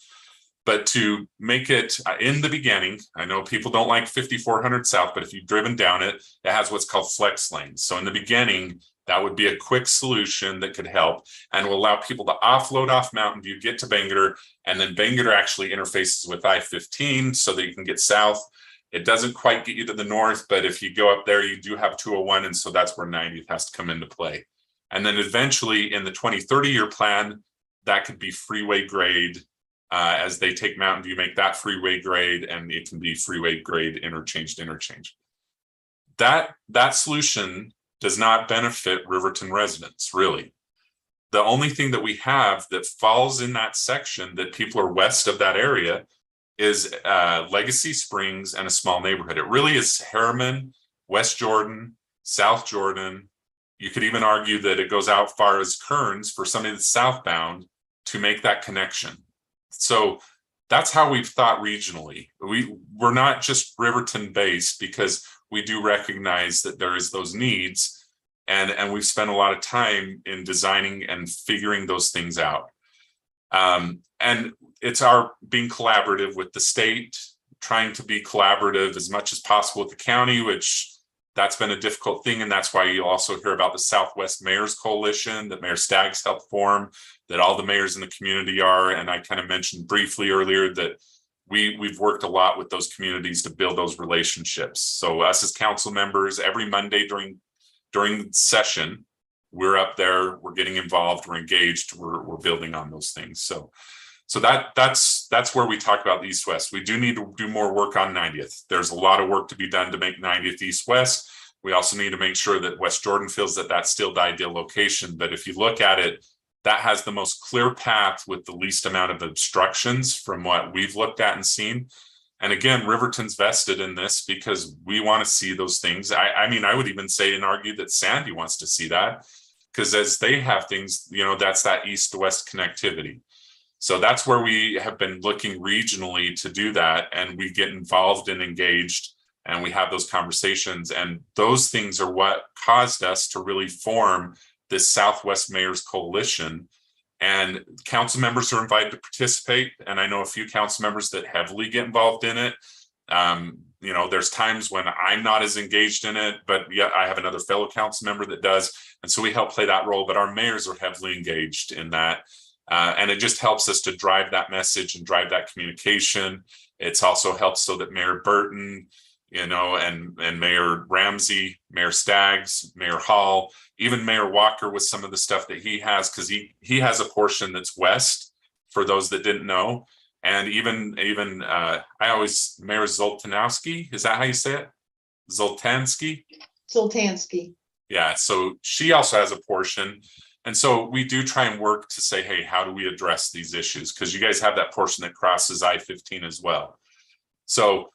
But to make it in the beginning, I know people don't like 5400 South, but if you've driven down it, it has what's called flex lanes. So in the beginning, that would be a quick solution that could help and will allow people to offload off Mountain View, get to Bangor, and then Bangor actually interfaces with I-15 so that you can get south. It doesn't quite get you to the north, but if you go up there, you do have 201, and so that's where 90th has to come into play. And then eventually in the 20-30 year plan, that could be freeway grade. As they take Mountain View, make that freeway grade, and it can be freeway grade interchange to interchange. That solution does not benefit Riverton residents, really. The only thing that we have that falls in that section that people are west of that area is Legacy Springs and a small neighborhood. It really is Harriman, West Jordan, South Jordan. You could even argue that it goes out far as Kearns for somebody that's southbound to make that connection. So that's how we've thought regionally. We're not just Riverton based, because we do recognize that there is those needs, and we've spent a lot of time in designing and figuring those things out. And it's our being collaborative with the state, trying to be collaborative as much as possible with the county, which that's been a difficult thing. And that's why you also hear about the Southwest Mayors Coalition that Mayor Staggs helped form, that all the mayors in the community are. And I kind of mentioned briefly earlier that we've worked a lot with those communities to build those relationships. So us as council members, every Monday during session, we're up there, we're getting involved, we're engaged, we're building on those things. So that's where we talk about east-west. We do need to do more work on 90th. There's a lot of work to be done to make 90th east-west. We also need to make sure that West Jordan feels that that's still the ideal location. But if you look at it, that has the most clear path with the least amount of obstructions from what we've looked at and seen. And again, Riverton's vested in this because we want to see those things. I mean, I would even say and argue that Sandy wants to see that, because as they have things, that's that east to west connectivity. So that's where we have been looking regionally to do that. And we get involved and engaged, and we have those conversations. And those things are what caused us to really form this Southwest Mayors Coalition. And council members are invited to participate. And I know a few council members that heavily get involved in it. There's times when I'm not as engaged in it, but yet I have another fellow council member that does. And so we help play that role, but our mayors are heavily engaged in that. And it just helps us to drive that message and drive that communication. It's also helps so that Mayor Burton, and Mayor Ramsey, Mayor Staggs, Mayor Hall, even Mayor Walker with some of the stuff that he has, because he has a portion that's west, for those that didn't know. And even Mayor Zoltanowski, is that how you say it? Zoltansky? Zoltansky. Yeah, so she also has a portion. And so we do try and work to say, hey, how do we address these issues? Because you guys have that portion that crosses I-15 as well. So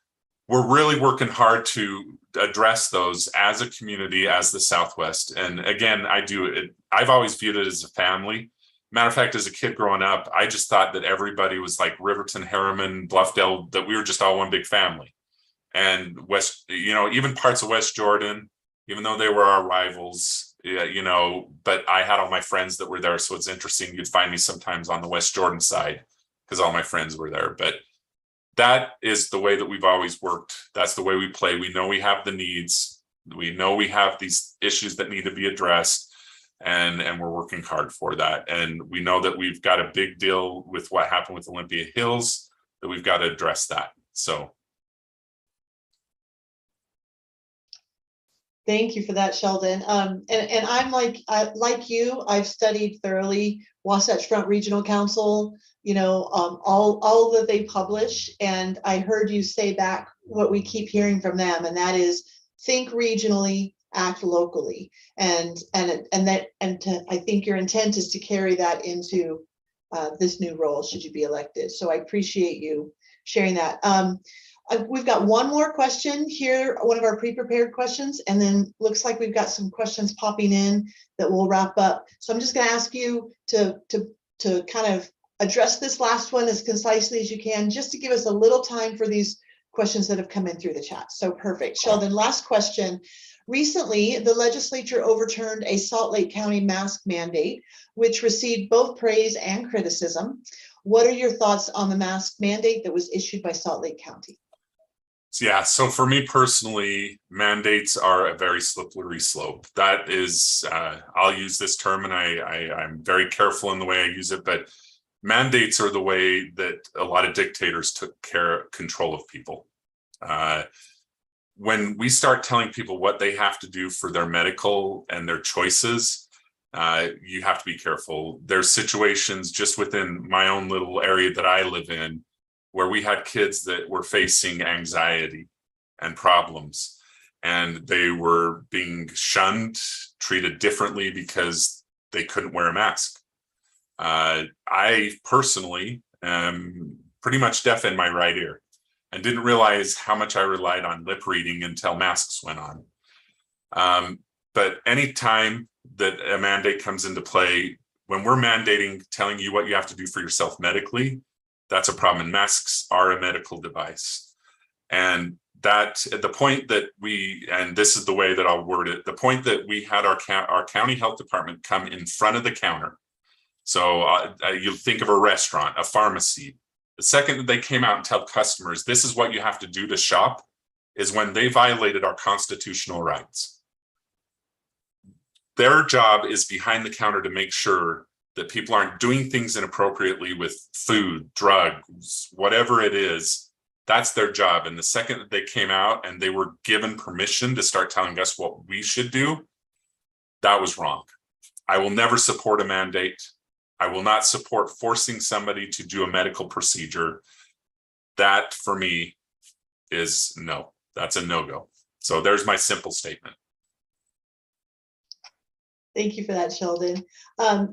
we're really working hard to address those as a community, as the Southwest. And again, I've always viewed it as a family. Matter of fact, as a kid growing up, I just thought that everybody was like Riverton, Harriman, Bluffdale, that we were just all one big family. And West, even parts of West Jordan, even though they were our rivals, but I had all my friends that were there. So it's interesting. You'd find me sometimes on the West Jordan side because all my friends were there. But that is the way that we've always worked. That's the way we play. We know we have the needs. We know we have these issues that need to be addressed, and we're working hard for that. And we know that we've got a big deal with what happened with Olympia Hills, that we've got to address that. So. Thank you for that, Sheldon. And I'm like you, I've studied thoroughly Wasatch Front Regional Council, all that they publish. And I heard you say back what we keep hearing from them, and that is think regionally, act locally. I think your intent is to carry that into this new role should you be elected. So I appreciate you sharing that. We've got one more question here, one of our pre-prepared questions, and then looks like we've got some questions popping in that we'll wrap up. So I'm just going to ask you to kind of address this last one as concisely as you can, just to give us a little time for these questions that have come in through the chat. So perfect. Sheldon, last question. Recently, the legislature overturned a Salt Lake County mask mandate, which received both praise and criticism. What are your thoughts on the mask mandate that was issued by Salt Lake County? Yeah, so for me personally, mandates are a very slippery slope. That is, I'll use this term, and I'm very careful in the way I use it, but mandates are the way that a lot of dictators took control of people. When we start telling people what they have to do for their medical and their choices, you have to be careful. There's situations just within my own little area that I live in where we had kids that were facing anxiety and problems, and they were being shunned, treated differently because they couldn't wear a mask. I personally am pretty much deaf in my right ear and didn't realize how much I relied on lip reading until masks went on. But anytime that a mandate comes into play, when we're mandating, telling you what you have to do for yourself medically, that's a problem. And masks are a medical device. And that at the point that and this is the way that I'll word it, the point that we had our county health department come in front of the counter. So you think of a restaurant, a pharmacy. The second that they came out and tell customers, this is what you have to do to shop, is when they violated our constitutional rights. Their job is behind the counter to make sure that people aren't doing things inappropriately with food, drugs, whatever it is. That's their job. And the second that they came out and they were given permission to start telling us what we should do, that was wrong. I will never support a mandate. I will not support forcing somebody to do a medical procedure. That for me is no, that's a no-go. So there's my simple statement. Thank you for that, Sheldon.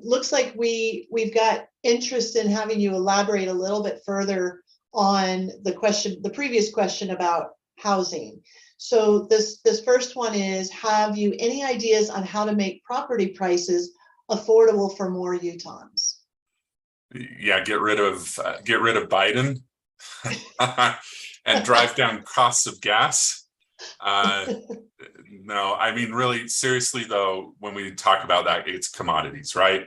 Looks like we've got interest in having you elaborate a little bit further on the previous question about housing. So this first one is, have you any ideas on how to make property prices affordable for more Utahns? Yeah, get rid of Biden and drive down costs of gas. No, I mean, really, seriously, though, when we talk about that, it's commodities, right?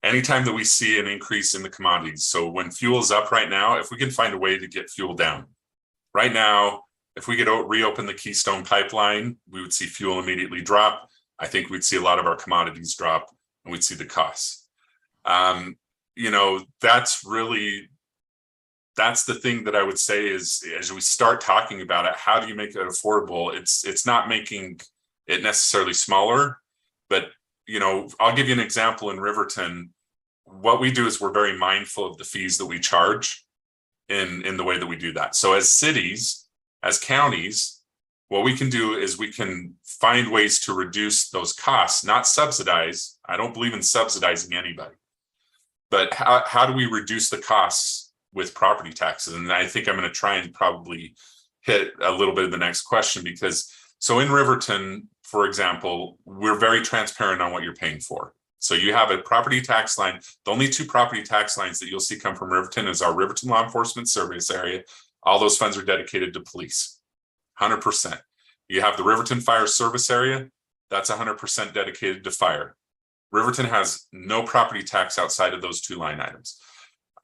Anytime that we see an increase in the commodities. So when fuel is up right now, if we can find a way to get fuel down right now, if we could reopen the Keystone pipeline, we would see fuel immediately drop. I think we'd see a lot of our commodities drop, and we'd see the costs. That's the thing that I would say is, as we start talking about it, how do you make it affordable? It's not making it necessarily smaller, but I'll give you an example. In Riverton, what we do is we're very mindful of the fees that we charge in the way that we do that. So as cities, as counties, what we can do is we can find ways to reduce those costs, not subsidize. I don't believe in subsidizing anybody, but how do we reduce the costs with property taxes? And I think I'm going to try and probably hit a little bit of the next question, because so in Riverton, for example, we're very transparent on what you're paying for. So you have a property tax line. The only two property tax lines that you'll see come from Riverton is our Riverton Law Enforcement Service area. All those funds are dedicated to police, 100%. You have the Riverton Fire Service area. That's 100% dedicated to fire. Riverton has no property tax outside of those two line items.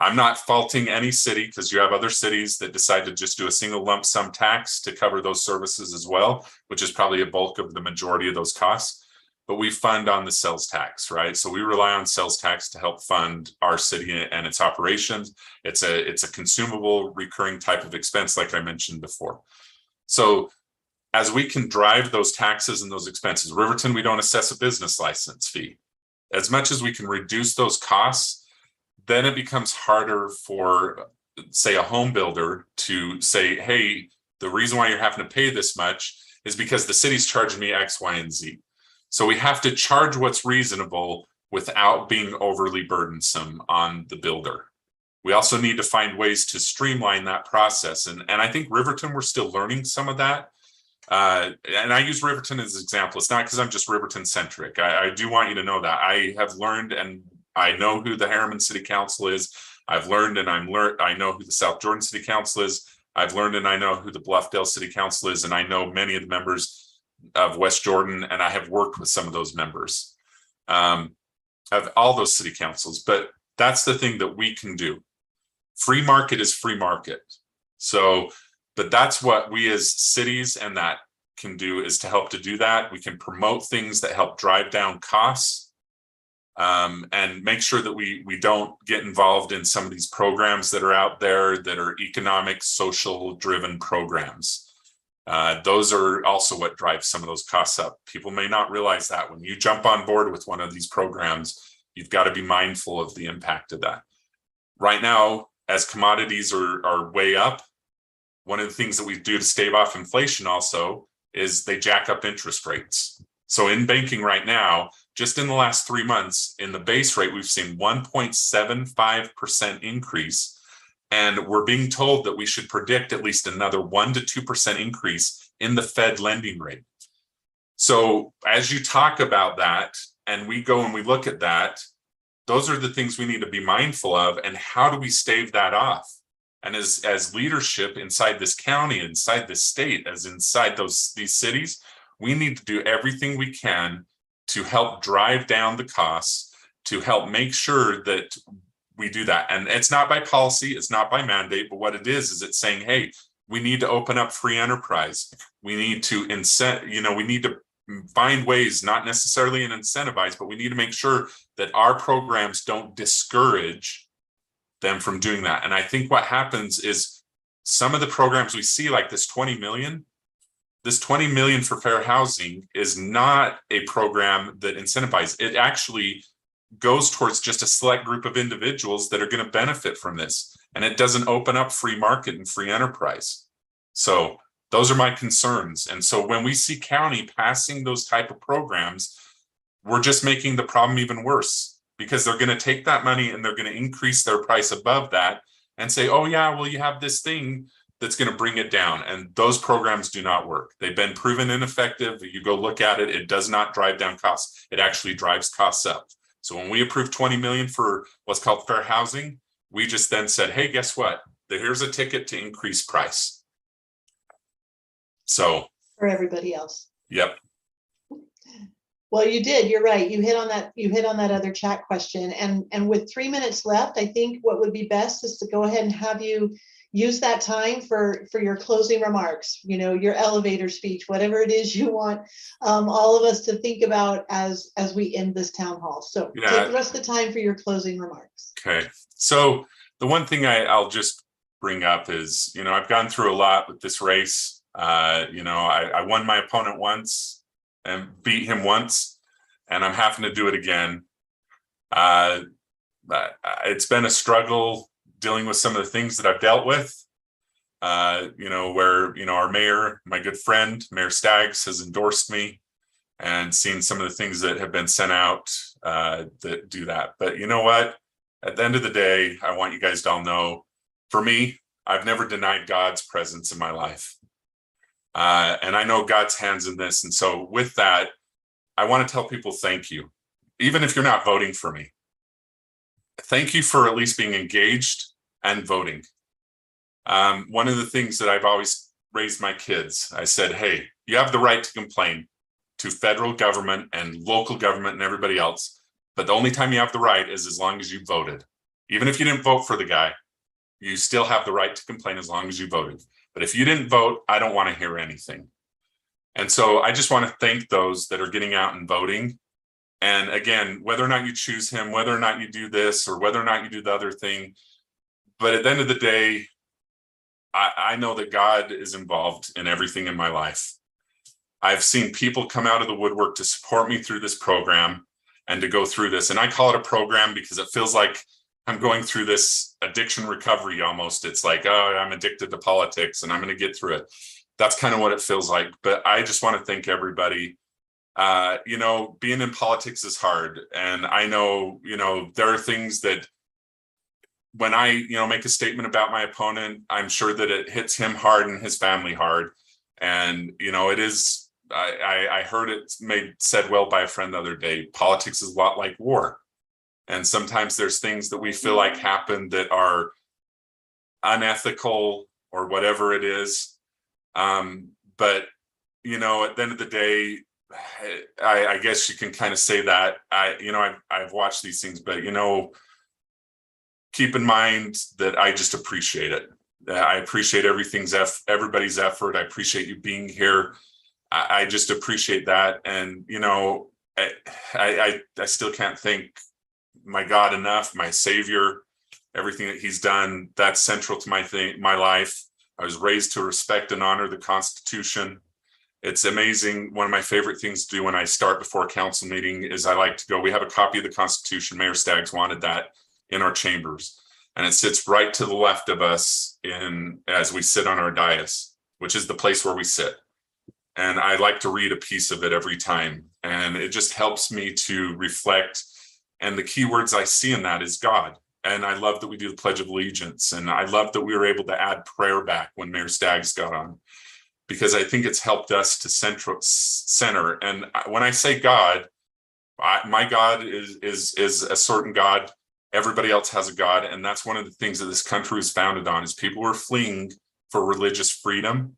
I'm not faulting any city, because you have other cities that decide to just do a single lump sum tax to cover those services as well, which is probably a bulk of the majority of those costs. But we fund on the sales tax, right? So we rely on sales tax to help fund our city and its operations. It's a consumable, recurring type of expense, like I mentioned before. So as we can drive those taxes and those expenses, Riverton, we don't assess a business license fee. As much as we can reduce those costs, then it becomes harder for, say, a home builder to say, hey, the reason why you're having to pay this much is because the city's charging me X, Y, and Z. So we have to charge what's reasonable without being overly burdensome on the builder. We also need to find ways to streamline that process. And I think Riverton, we're still learning some of that. And I use Riverton as an example. It's not because I'm just Riverton centric. I do want you to know that I have learned, and I know who the Harriman City Council is. I've learned and I know who the South Jordan City Council is. I've learned and I know who the Bluffdale City Council is, and I know many of the members of West Jordan, and I have worked with some of those members of all those city councils. But that's the thing that we can do. Free market is free market. So, but that's what we as cities and that can do, is to help to do that. We can promote things that help drive down costs, and make sure that we don't get involved in some of these programs that are out there that are economic, social driven programs. Those are also what drives some of those costs up. People may not realize that when you jump on board with one of these programs, you've got to be mindful of the impact of that. Right now, as commodities are way up, one of the things that we do to stave off inflation also is they jack up interest rates. So in banking right now, just in the last 3 months, in the base rate, we've seen 1.75% increase. And we're being told that we should predict at least another 1 to 2% increase in the Fed lending rate. So as you talk about that, and we go and we look at that, those are the things we need to be mindful of. And how do we stave that off? And as leadership inside this county, inside this state, as inside these cities, we need to do everything we can to help drive down the costs, to help make sure that we do that. And it's not by policy, it's not by mandate, but what it is it's saying, hey, we need to open up free enterprise. We need to we need to find ways, not necessarily in incentivize, but we need to make sure that our programs don't discourage them from doing that. And I think what happens is some of the programs we see, like this 20 million for fair housing, is not a program that incentivizes. It actually goes towards just a select group of individuals that are going to benefit from this. And it doesn't open up free market and free enterprise. So those are my concerns. And so when we see county passing those type of programs, we're just making the problem even worse, because they're going to take that money and they're going to increase their price above that and say, oh yeah, well, you have this thing that's going to bring it down. And those programs do not work. They've been proven ineffective. You go look at it, it does not drive down costs. It actually drives costs up. So when we approved 20 million for what's called fair housing, we just then said, hey, guess what? Here's a ticket to increase price. So for everybody else. Yep. Well, you did. You're right. You hit on that. You hit on that other chat question. And with 3 minutes left, I think what would be best is to go ahead and have you use that time for your closing remarks, your elevator speech, whatever it is you want all of us to think about as we end this town hall. So take the rest of the time for your closing remarks. Okay. So the one thing I'll just bring up is, I've gone through a lot with this race. I won my opponent once and beat him once, and I'm having to do it again. It's been a struggle dealing with some of the things that I've dealt with, where, our mayor, my good friend, Mayor Staggs, has endorsed me, and seen some of the things that have been sent out that do that. But you know what? At the end of the day, I want you guys to all know, for me, I've never denied God's presence in my life. And I know God's hands in this. And so with that, I want to tell people thank you. Even if you're not voting for me, thank you for at least being engaged and voting. One of the things that I've always raised my kids, I said, hey, you have the right to complain to federal government and local government and everybody else. But the only time you have the right is as long as you voted. Even if you didn't vote for the guy, you still have the right to complain as long as you voted. But if you didn't vote, I don't want to hear anything. And so I just want to thank those that are getting out and voting. And again, whether or not you choose him, whether or not you do this, or whether or not you do the other thing, but at the end of the day, I know that God is involved in everything in my life. I've seen people come out of the woodwork to support me through this program and to go through this. And I call it a program because it feels like I'm going through this addiction recovery almost. It's like, oh, I'm addicted to politics and I'm going to get through it. That's kind of what it feels like. But I just want to thank everybody. Being in politics is hard. And I know, there are things that when I, make a statement about my opponent, I'm sure that it hits him hard and his family hard. And, it is, I heard it said well by a friend the other day, politics is a lot like war. And sometimes there's things that we feel like happen that are unethical or whatever it is. But, you know, at the end of the day, I guess you can kind of say that I've watched these things, but, you know, keep in mind that I just appreciate it. I appreciate everybody's effort. I appreciate you being here. I just appreciate that. And, you know, I still can't thank my God enough, my Savior, everything that he's done. That's central to my life. I was raised to respect and honor the Constitution. It's amazing. One of my favorite things to do when I start before a council meeting is I like to go, we have a copy of the Constitution. Mayor Staggs wanted that in our chambers. And it sits right to the left of us as we sit on our dais, which is the place where we sit. And I like to read a piece of it every time. And it just helps me to reflect. And the key words I see in that is God. And I love that we do the Pledge of Allegiance. And I love that we were able to add prayer back when Mayor Staggs got on, because I think it's helped us to center. And when I say God, my God is a certain God. Everybody else has a God. And that's one of the things that this country was founded on, is people were fleeing for religious freedom.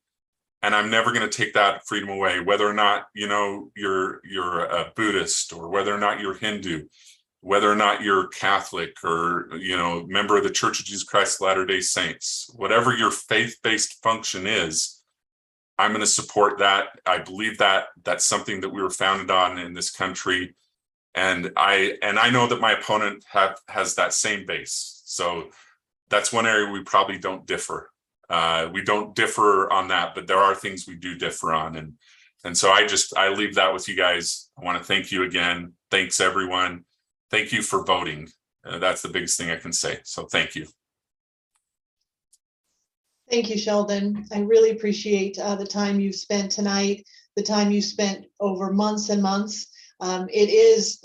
And I'm never going to take that freedom away, whether or not, you know, you're a Buddhist, or whether or not you're Hindu, whether or not you're Catholic, or, you know, member of the Church of Jesus Christ of Latter-day Saints. Whatever your faith-based function is, I'm going to support that. I believe that that's something that we were founded on in this country. And I know that my opponent has that same base. So that's one area we probably don't differ. We don't differ on that, but there are things we do differ on. And so I leave that with you guys. I want to thank you again. Thanks, everyone. Thank you for voting. That's the biggest thing I can say. So thank you. Thank you, Sheldon. I really appreciate the time you've spent tonight, the time you spent over months and months. It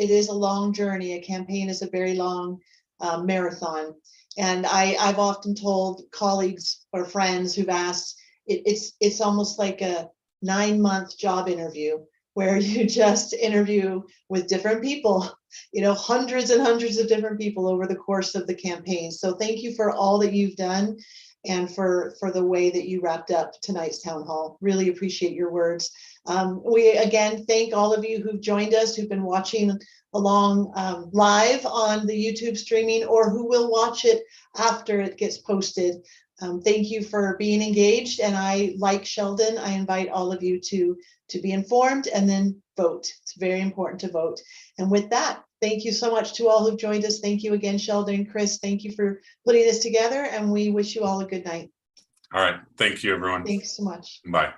is a long journey. A campaign is a very long marathon. And I've often told colleagues or friends who've asked, it's almost like a 9-month job interview, where you just interview with different people, you know, hundreds and hundreds of different people over the course of the campaign. So thank you for all that you've done, and for the way that you wrapped up tonight's town hall. Really appreciate your words. We again thank all of you who've joined us, who've been watching along live on the YouTube streaming, or who will watch it after it gets posted. Thank you for being engaged. And I, like Sheldon, I invite all of you to be informed and then vote. It's very important to vote. And with that, thank you so much to all who've joined us. Thank you again, Sheldon, Chris. Thank you for putting this together, and we wish you all a good night. All right. Thank you, everyone. Thanks so much. Bye.